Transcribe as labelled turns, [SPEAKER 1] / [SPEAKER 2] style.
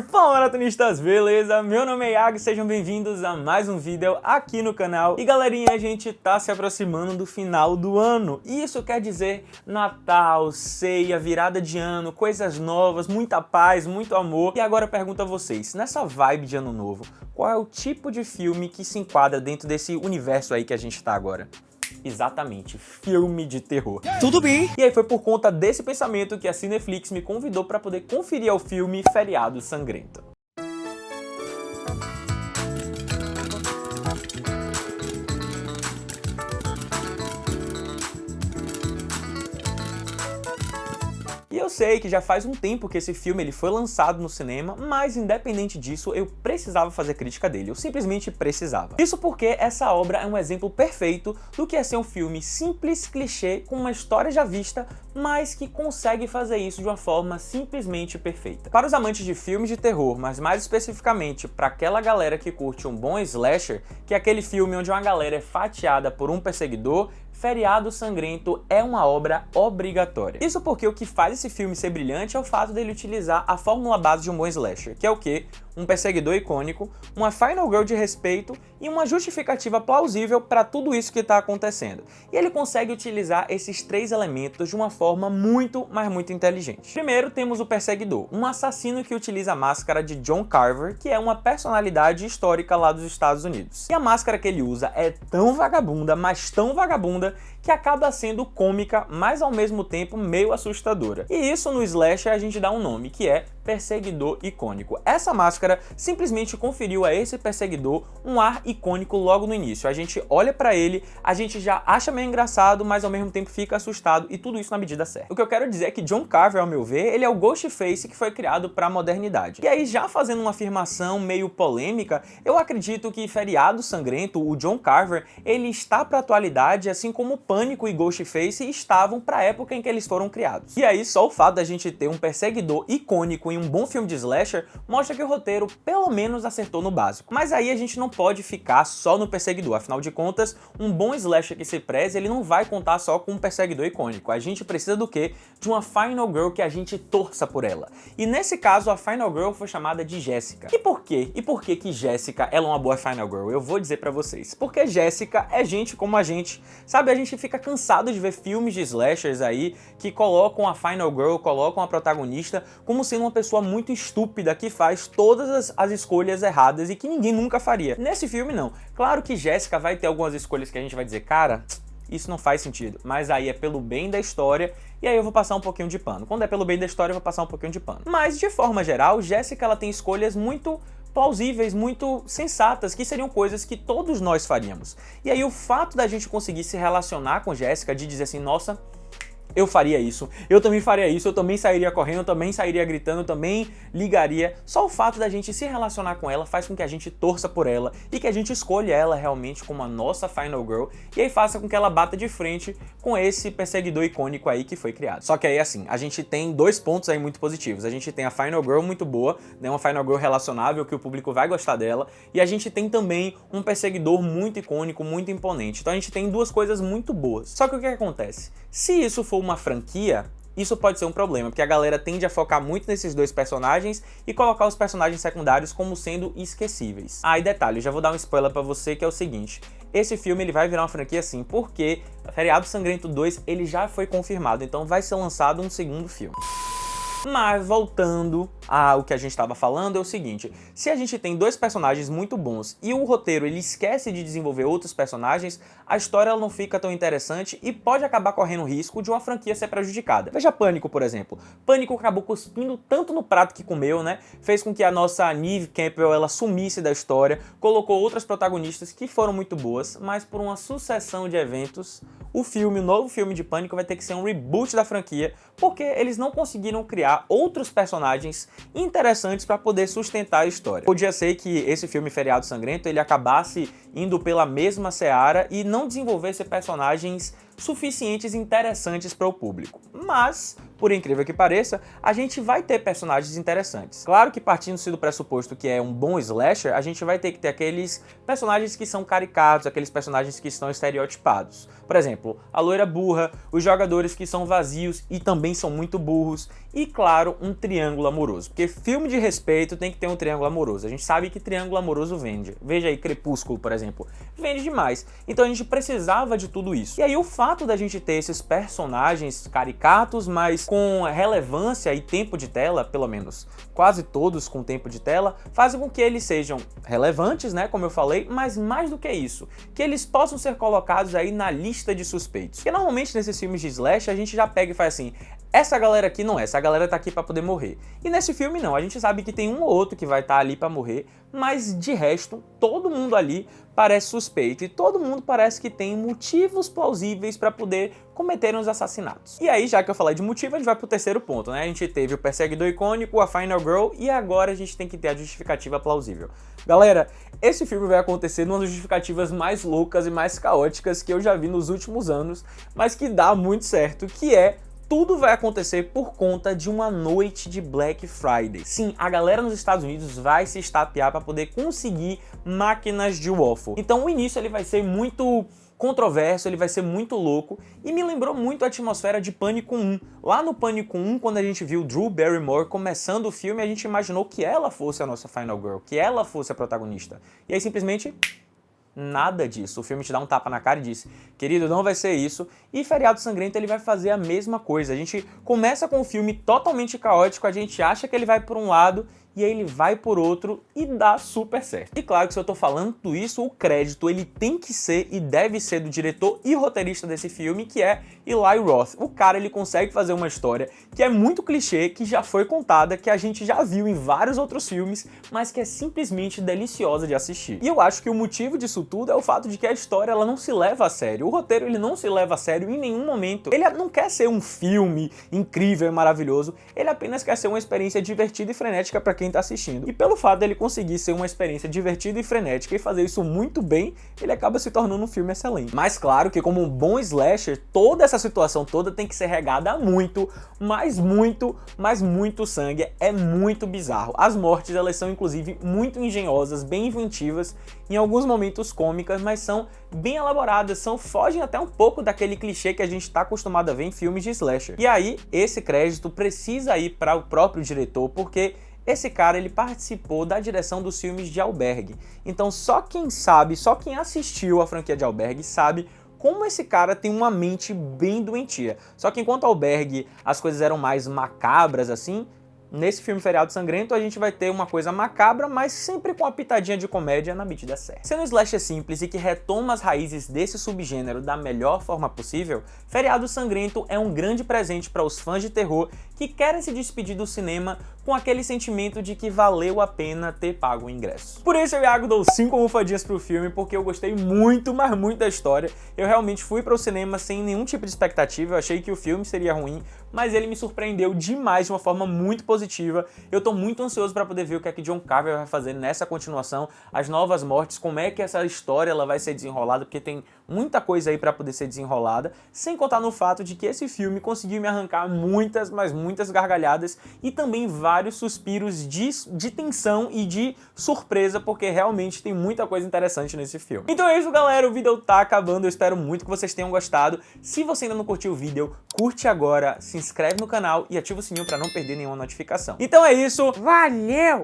[SPEAKER 1] Fala, maratonistas, beleza? Meu nome é Iago e sejam bem-vindos a mais um vídeo aqui no canal. E galerinha, a gente tá se aproximando do final do ano. E isso quer dizer Natal, ceia, virada de ano, coisas novas, muita paz, muito amor. E agora eu pergunto a vocês, nessa vibe de ano novo, qual é o tipo de filme que se enquadra dentro desse universo aí que a gente tá agora? Exatamente, filme de terror.
[SPEAKER 2] Tudo bem.
[SPEAKER 1] E aí foi por conta desse pensamento que a Cineflix me convidou para poder conferir o filme Feriado Sangrento. E eu sei que já faz um tempo que esse filme ele foi lançado no cinema, mas independente disso, eu precisava fazer crítica dele, eu simplesmente precisava. Isso porque essa obra é um exemplo perfeito do que é ser um filme simples, clichê, com uma história já vista, mas que consegue fazer isso de uma forma simplesmente perfeita. Para os amantes de filmes de terror, mas mais especificamente para aquela galera que curte um bom slasher, que é aquele filme onde uma galera é fatiada por um perseguidor, Feriado Sangrento é uma obra obrigatória. Isso porque o que faz esse filme ser brilhante é o fato dele utilizar a fórmula base de um bom slasher, que é o quê? Um perseguidor icônico, uma final girl de respeito e uma justificativa plausível para tudo isso que está acontecendo. E ele consegue utilizar esses três elementos de uma forma muito, mas muito inteligente. Primeiro temos o perseguidor, um assassino que utiliza a máscara de John Carver, que é uma personalidade histórica lá dos Estados Unidos. E a máscara que ele usa é tão vagabunda, mas tão vagabunda, que acaba sendo cômica, mas ao mesmo tempo meio assustadora. E isso no slasher a gente dá um nome, que é perseguidor icônico. Essa máscara simplesmente conferiu a esse perseguidor um ar icônico logo no início. A gente olha pra ele, a gente já acha meio engraçado, mas ao mesmo tempo fica assustado, e tudo isso na medida certa. O que eu quero dizer é que John Carver, ao meu ver, ele é o Ghostface que foi criado pra modernidade. E aí, já fazendo uma afirmação meio polêmica, eu acredito que Feriado Sangrento, o John Carver, ele está pra atualidade, assim como Pânico e Ghostface estavam pra época em que eles foram criados. E aí, só o fato da gente ter um perseguidor icônico em um bom filme de slasher mostra que o roteiro pelo menos acertou no básico. Mas aí a gente não pode ficar só no perseguidor, afinal de contas, um bom slasher que se preze, ele não vai contar só com um perseguidor icônico. A gente precisa do quê? De uma final girl que a gente torça por ela. E nesse caso, a final girl foi chamada de Jéssica. E por quê? E por que que Jéssica ela é uma boa final girl? Eu vou dizer pra vocês. Porque Jéssica é gente como a gente. Sabe, a gente fica cansado de ver filmes de slashers aí que colocam a final girl, colocam a protagonista como sendo uma pessoa muito estúpida que faz todas as escolhas erradas e que ninguém nunca faria. Nesse filme não. Claro que Jéssica vai ter algumas escolhas que a gente vai dizer, cara, isso não faz sentido, mas aí é pelo bem da história e aí eu vou passar um pouquinho de pano. Quando é pelo bem da história eu vou passar um pouquinho de pano. Mas de forma geral, Jéssica ela tem escolhas muito plausíveis, muito sensatas, que seriam coisas que todos nós faríamos. E aí o fato da gente conseguir se relacionar com Jéssica, de dizer assim, nossa, eu faria isso, eu também faria isso, eu também sairia correndo, eu também sairia gritando, eu também ligaria. Só o fato da gente se relacionar com ela faz com que a gente torça por ela e que a gente escolha ela realmente como a nossa final girl e aí faça com que ela bata de frente com esse perseguidor icônico aí que foi criado. Só que aí assim, a gente tem dois pontos aí muito positivos. A gente tem a final girl muito boa, né, uma final girl relacionável que o público vai gostar dela, e a gente tem também um perseguidor muito icônico, muito imponente. Então a gente tem duas coisas muito boas. Só que o que acontece? Se isso for uma franquia, isso pode ser um problema, porque a galera tende a focar muito nesses dois personagens e colocar os personagens secundários como sendo esquecíveis. Ah, e detalhe, eu já vou dar um spoiler pra você, que é o seguinte: esse filme ele vai virar uma franquia sim, porque Feriado Sangrento 2 ele já foi confirmado, então vai ser lançado um segundo filme. Mas voltando ao que a gente estava falando, é o seguinte: se a gente tem dois personagens muito bons e o roteiro ele esquece de desenvolver outros personagens, a história ela não fica tão interessante e pode acabar correndo o risco de uma franquia ser prejudicada. Veja Pânico, por exemplo. Pânico acabou cuspindo tanto no prato que comeu, né? Fez com que a nossa Neve Campbell ela sumisse da história, colocou outras protagonistas que foram muito boas, mas por uma sucessão de eventos, o novo filme de Pânico vai ter que ser um reboot da franquia, porque eles não conseguiram criar outros personagens interessantes para poder sustentar a história. Podia ser que esse filme Feriado Sangrento ele acabasse indo pela mesma seara e não desenvolvesse personagens suficientes e interessantes para o público. Mas, por incrível que pareça, a gente vai ter personagens interessantes. Claro que partindo-se do pressuposto que é um bom slasher, a gente vai ter que ter aqueles personagens que são caricatos, aqueles personagens que estão estereotipados. Por exemplo, a loira burra, os jogadores que são vazios e também também são muito burros e, claro, um triângulo amoroso. Porque filme de respeito tem que ter um triângulo amoroso. A gente sabe que triângulo amoroso vende. Veja aí Crepúsculo, por exemplo. Vende demais. Então a gente precisava de tudo isso. E aí o fato da gente ter esses personagens caricatos, mas com relevância e tempo de tela, pelo menos quase todos com tempo de tela, fazem com que eles sejam relevantes, né, como eu falei, mas mais do que isso, que eles possam ser colocados aí na lista de suspeitos. Porque normalmente nesses filmes de slash a gente já pega e faz assim, essa galera aqui não é, essa galera tá aqui pra poder morrer. E nesse filme não, a gente sabe que tem um ou outro que vai estar ali pra morrer, mas de resto, todo mundo ali parece suspeito e todo mundo parece que tem motivos plausíveis pra poder cometer os assassinatos. E aí, já que eu falei de motivo, a gente vai pro terceiro ponto, né? A gente teve o perseguidor icônico, a Final Girl, e agora a gente tem que ter a justificativa plausível. Galera, esse filme vai acontecer numa das justificativas mais loucas e mais caóticas que eu já vi nos últimos anos, mas que dá muito certo, que é tudo vai acontecer por conta de uma noite de Black Friday. Sim, a galera nos Estados Unidos vai se estapear para poder conseguir máquinas de waffle. Então o início ele vai ser muito controverso, ele vai ser muito louco e me lembrou muito a atmosfera de Pânico 1. Lá no Pânico 1, quando a gente viu Drew Barrymore começando o filme, a gente imaginou que ela fosse a nossa Final Girl, que ela fosse a protagonista. E aí simplesmente nada disso. O filme te dá um tapa na cara e diz, querido, não vai ser isso. E Feriado Sangrento ele vai fazer a mesma coisa. A gente começa com um filme totalmente caótico, a gente acha que ele vai por um lado e aí ele vai por outro e dá super certo. E claro que se eu tô falando tudo isso, o crédito ele tem que ser e deve ser do diretor e roteirista desse filme, que é Eli Roth. O cara ele consegue fazer uma história que é muito clichê, que já foi contada, que a gente já viu em vários outros filmes, mas que é simplesmente deliciosa de assistir. E eu acho que o motivo disso tudo é o fato de que a história ela não se leva a sério. O roteiro ele não se leva a sério em nenhum momento. Ele não quer ser um filme incrível e maravilhoso, ele apenas quer ser uma experiência divertida e frenética para quem tá assistindo. E pelo fato dele conseguir ser uma experiência divertida e frenética e fazer isso muito bem, ele acaba se tornando um filme excelente. Mas claro que como um bom slasher, toda essa situação toda tem que ser regada a muito, mas muito sangue. É muito bizarro. As mortes, elas são inclusive muito engenhosas, bem inventivas, em alguns momentos cômicas, mas são bem elaboradas, fogem até um pouco daquele clichê que a gente está acostumado a ver em filmes de slasher. E aí, esse crédito precisa ir para o próprio diretor, porque esse cara ele participou da direção dos filmes de Albergue. Então só quem sabe, só quem assistiu a franquia de Albergue sabe como esse cara tem uma mente bem doentia. Só que enquanto Albergue as coisas eram mais macabras assim, nesse filme Feriado Sangrento a gente vai ter uma coisa macabra, mas sempre com uma pitadinha de comédia na medida certa. Sendo um slasher simples e que retoma as raízes desse subgênero da melhor forma possível, Feriado Sangrento é um grande presente para os fãs de terror que querem se despedir do cinema com aquele sentimento de que valeu a pena ter pago o ingresso. Por isso eu, Iago, dou 5 almofadinhas pro filme, porque eu gostei muito, mas muito da história. Eu realmente fui para o cinema sem nenhum tipo de expectativa, eu achei que o filme seria ruim, mas ele me surpreendeu demais de uma forma muito positiva. Eu tô muito ansioso para poder ver o que é que John Carver vai fazer nessa continuação, as novas mortes, como é que essa história ela vai ser desenrolada, porque tem muita coisa aí para poder ser desenrolada, sem contar no fato de que esse filme conseguiu me arrancar muitas, mas muitas gargalhadas e também vários suspiros de tensão e de surpresa, porque realmente tem muita coisa interessante nesse filme. Então é isso, galera, o vídeo tá acabando, eu espero muito que vocês tenham gostado. Se você ainda não curtiu o vídeo, curte agora, se inscreve no canal e ativa o sininho para não perder nenhuma notificação. Então é isso, valeu!